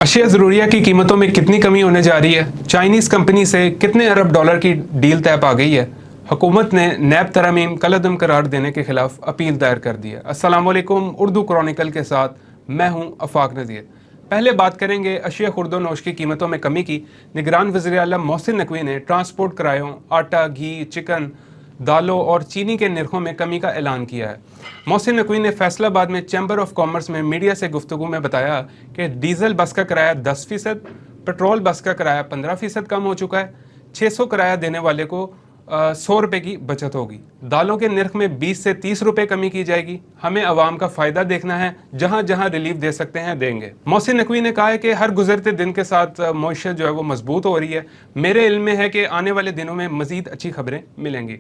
अशिया ज़रूरिया की कीमतों में कितनी कमी होने जा रही है? चाइनीज़ कंपनी से कितने अरब डॉलर की डील तय पा गई है? हुकूमत ने नैब तरमीम कलअदम करार देने के खिलाफ अपील दायर कर दी है। अस्सलाम वालेकुम, उर्दू क्रॉनिकल के साथ मैं हूं अफाक नज़ीर। पहले बात करेंगे अशिया खुर्दोनोश की कीमतों में कमी की। निगरान वज़ीर आलम मोहसिन नकवी ने ट्रांसपोर्ट किरायों, आटा, घी, चिकन, दालों और चीनी के निर्खों में कमी का ऐलान किया है। मोहसिन नकवी ने फैसलाबाद में चैम्बर ऑफ कॉमर्स में मीडिया से गुफ्तगू में बताया कि डीजल बस का किराया 10%, पेट्रोल बस का किराया 15% कम हो चुका है। 600 किराया देने वाले को 100 रुपये की बचत होगी। दालों के निर्ख में 20 से 30 रुपये कमी की जाएगी। हमें आवाम का फ़ायदा देखना है, जहां जहां रिलीफ दे सकते हैं देंगे। मोहसिन नकवी ने कहा है कि हर गुजरते दिन के साथ मईशत जो है वो मजबूत हो रही है। मेरे इल्म में है कि आने वाले दिनों में मज़ीद अच्छी खबरें मिलेंगी।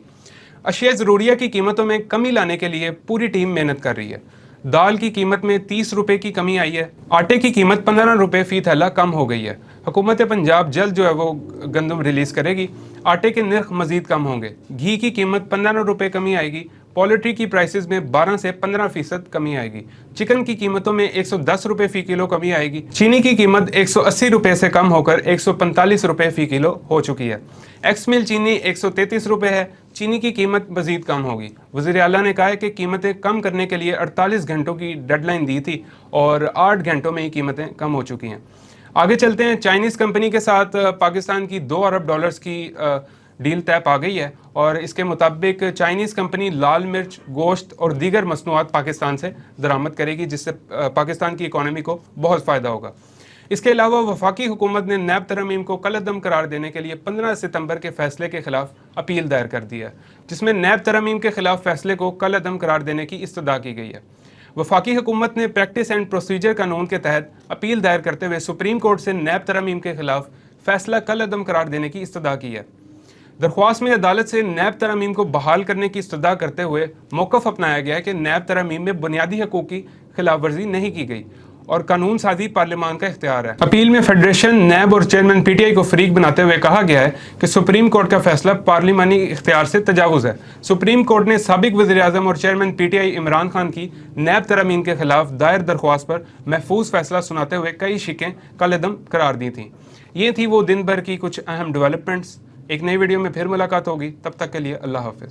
अशिया ज़रूरिया की कीमतों में कमी लाने के लिए पूरी टीम मेहनत कर रही है। दाल की कीमत में 30 रुपये की कमी आई है। आटे की कीमत 15 रुपये फ़ी थैला कम हो गई है। हुकूमत पंजाब जल्द जो है वो गंदम रिलीज़ करेगी। आटे के नर्ख मज़ीद कम होंगे। घी की कीमत 15 रुपये कमी आएगी। पोल्ट्री की प्राइसेस में 12 से 15% कमी आएगी। चिकन की कीमतों में 110 रुपये फ़ी किलो कमी आएगी। चीनी की कीमत 180 रुपये से कम होकर 145 रुपये फ़ी किलो हो चुकी है। एक्स मिल चीनी 133 रुपये है। चीनी की कीमत मज़ीद कम होगी। वज़ीर आला ने कहा है कि कीमतें कम करने के लिए 48 घंटों की डेडलाइन दी थी और 8 घंटों में ही कीमतें कम हो चुकी हैं। आगे चलते हैं। चाइनीज़ कंपनी के साथ पाकिस्तान की 2 अरब डॉलर्स की डील तय पा गई है और इसके मुताबिक चाइनीज़ कंपनी लाल मिर्च, गोश्त और दीगर मसनूआत पाकिस्तान से दरामद करेगी, जिससे पाकिस्तान की इकॉनमी को बहुत फ़ायदा होगा। इसके अलावा वफाकी हुकूमत ने नैब तरमीम को कलअदम करार देने के लिए 15 सितंबर के फैसले के खिलाफ अपील दायर कर दी है, जिसमें नैब तरमीम के खिलाफ फैसले को कलअदम करार देने की इस्तदा की गई है। वफाकी हुकूमत ने प्रैक्टिस एंड प्रोसीजर कानून के तहत अपील दायर करते हुए सुप्रीम कोर्ट से नैब तरमीम के खिलाफ फैसला कलअदम करार देने की इस्तदा की है। दरख्वास्त में अदालत से नैब तरमीम को बहाल करने की इस्तदा करते हुए मौक़िफ़ अपनाया गया है कि नैब तरमीम में बुनियादी हकूक़ की खिलाफ वर्जी नहीं की गई और कानून साजी पार्लियामान का इख्तियार है। अपील में फेडरेशन, नैब और चेयरमैन पीटीआई को फरीक बनाते हुए कहा गया है कि सुप्रीम कोर्ट का फैसला पार्लिमानी इख्तियार से तजावुज़ है। सुप्रीम कोर्ट ने साबिक वज़ीर आज़म और चेयरमैन पीटीआई इमरान खान की नैब तरमीम के खिलाफ दायर दरख्वास्त पर महफूज फैसला सुनाते हुए कई शिकें कलअदम करार दी थीं। ये थी वो दिन भर की कुछ अहम डेवलपमेंट्स। एक नई वीडियो में फिर मुलाकात होगी, तब तक के लिए अल्लाह हाफ़िज़।